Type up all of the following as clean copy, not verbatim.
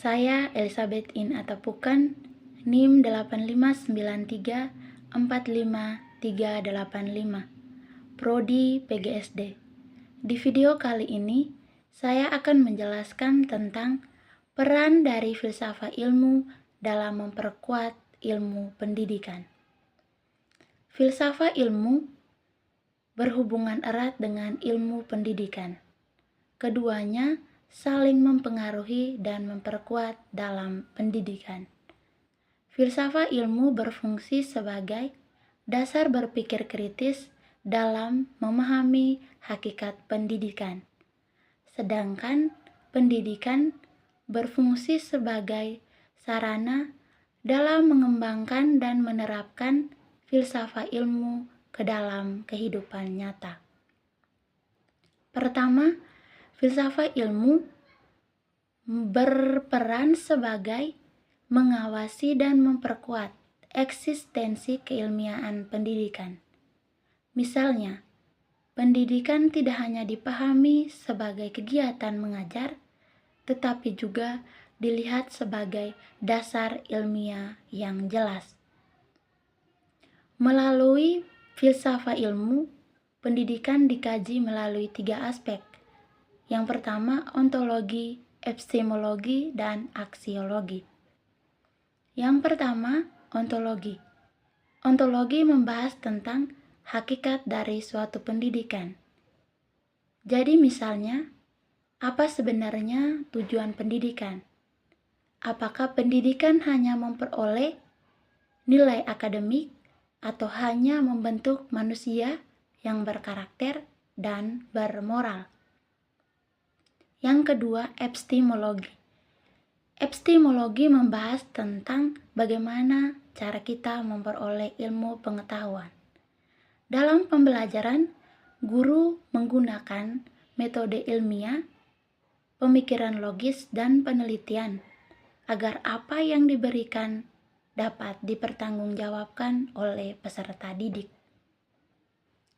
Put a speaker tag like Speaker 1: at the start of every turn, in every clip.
Speaker 1: Saya Elizabeth In Atapukan, NIM 859345385, Prodi PGSD. Di video kali ini, saya akan menjelaskan tentang peran dari filsafat ilmu dalam memperkuat ilmu pendidikan. Filsafat ilmu berhubungan erat dengan ilmu pendidikan. Keduanya saling mempengaruhi dan memperkuat dalam pendidikan. Filsafat ilmu berfungsi sebagai dasar berpikir kritis dalam memahami hakikat pendidikan. Sedangkan pendidikan berfungsi sebagai sarana dalam mengembangkan dan menerapkan filsafat ilmu ke dalam kehidupan nyata. Pertama, filsafat ilmu berperan sebagai mengawasi dan memperkuat eksistensi keilmiahan pendidikan. Misalnya, pendidikan tidak hanya dipahami sebagai kegiatan mengajar, tetapi juga dilihat sebagai dasar ilmiah yang jelas. Melalui filsafat ilmu, pendidikan dikaji melalui 3 aspek. Yang pertama, ontologi, epistemologi, dan aksiologi. Yang pertama, ontologi. Ontologi membahas tentang hakikat dari suatu pendidikan. Jadi misalnya, apa sebenarnya tujuan pendidikan? Apakah pendidikan hanya memperoleh nilai akademik atau hanya membentuk manusia yang berkarakter dan bermoral? Yang kedua, epistemologi. Epistemologi membahas tentang bagaimana cara kita memperoleh ilmu pengetahuan. Dalam pembelajaran, guru menggunakan metode ilmiah, pemikiran logis, dan penelitian agar apa yang diberikan dapat dipertanggungjawabkan oleh peserta didik.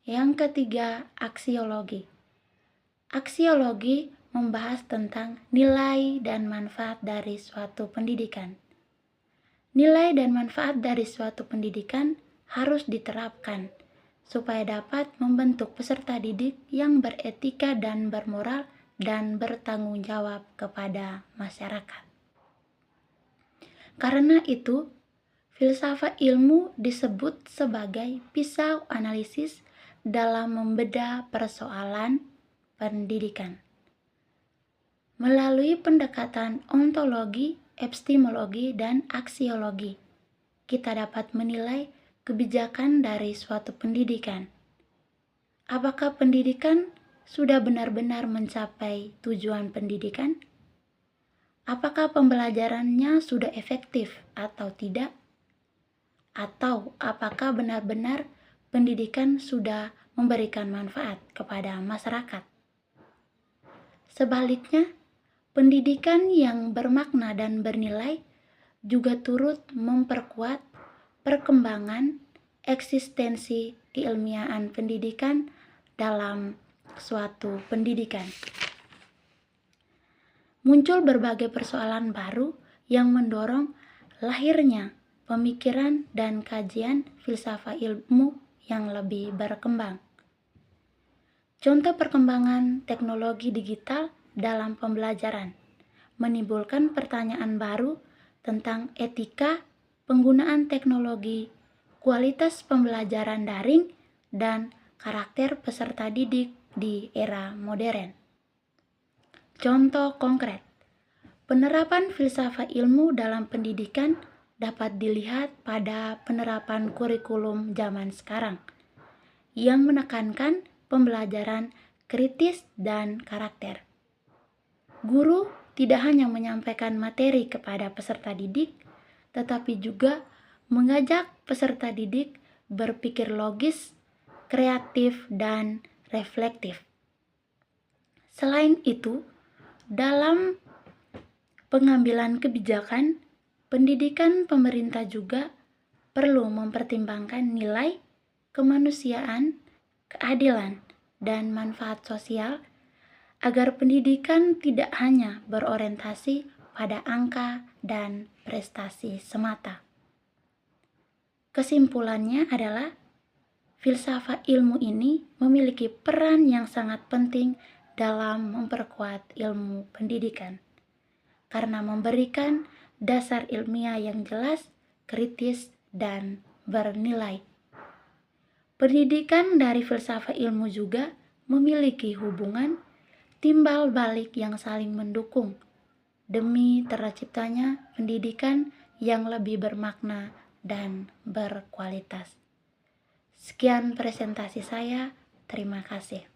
Speaker 1: Yang ketiga, aksiologi. Aksiologi membahas tentang nilai dan manfaat dari suatu pendidikan. Nilai dan manfaat dari suatu pendidikan harus diterapkan supaya dapat membentuk peserta didik yang beretika dan bermoral dan bertanggung jawab kepada masyarakat. Karena itu, filsafat ilmu disebut sebagai pisau analisis dalam membedah persoalan pendidikan. Melalui pendekatan ontologi, epistemologi, dan aksiologi, kita dapat menilai kebijakan dari suatu pendidikan. Apakah pendidikan sudah benar-benar mencapai tujuan pendidikan? Apakah pembelajarannya sudah efektif atau tidak? Atau apakah benar-benar pendidikan sudah memberikan manfaat kepada masyarakat? Sebaliknya, pendidikan yang bermakna dan bernilai juga turut memperkuat perkembangan eksistensi keilmiahan pendidikan dalam suatu pendidikan. Muncul berbagai persoalan baru yang mendorong lahirnya pemikiran dan kajian filsafat ilmu yang lebih berkembang. Contoh perkembangan teknologi digital dalam pembelajaran menimbulkan pertanyaan baru tentang etika penggunaan teknologi, kualitas pembelajaran daring, dan karakter peserta didik di era modern. Contoh konkret, penerapan filsafat ilmu dalam pendidikan dapat dilihat pada penerapan kurikulum zaman sekarang yang menekankan pembelajaran kritis dan karakter. Guru tidak hanya menyampaikan materi kepada peserta didik, tetapi juga mengajak peserta didik berpikir logis, kreatif, dan reflektif. Selain itu, dalam pengambilan kebijakan, pendidikan pemerintah juga perlu mempertimbangkan nilai, kemanusiaan, keadilan, dan manfaat sosial agar pendidikan tidak hanya berorientasi pada angka dan prestasi semata. Kesimpulannya adalah filsafat ilmu ini memiliki peran yang sangat penting dalam memperkuat ilmu pendidikan karena memberikan dasar ilmiah yang jelas, kritis, dan bernilai. Pendidikan dari filsafat ilmu juga memiliki hubungan timbal balik yang saling mendukung demi terciptanya pendidikan yang lebih bermakna dan berkualitas. Sekian presentasi saya, terima kasih.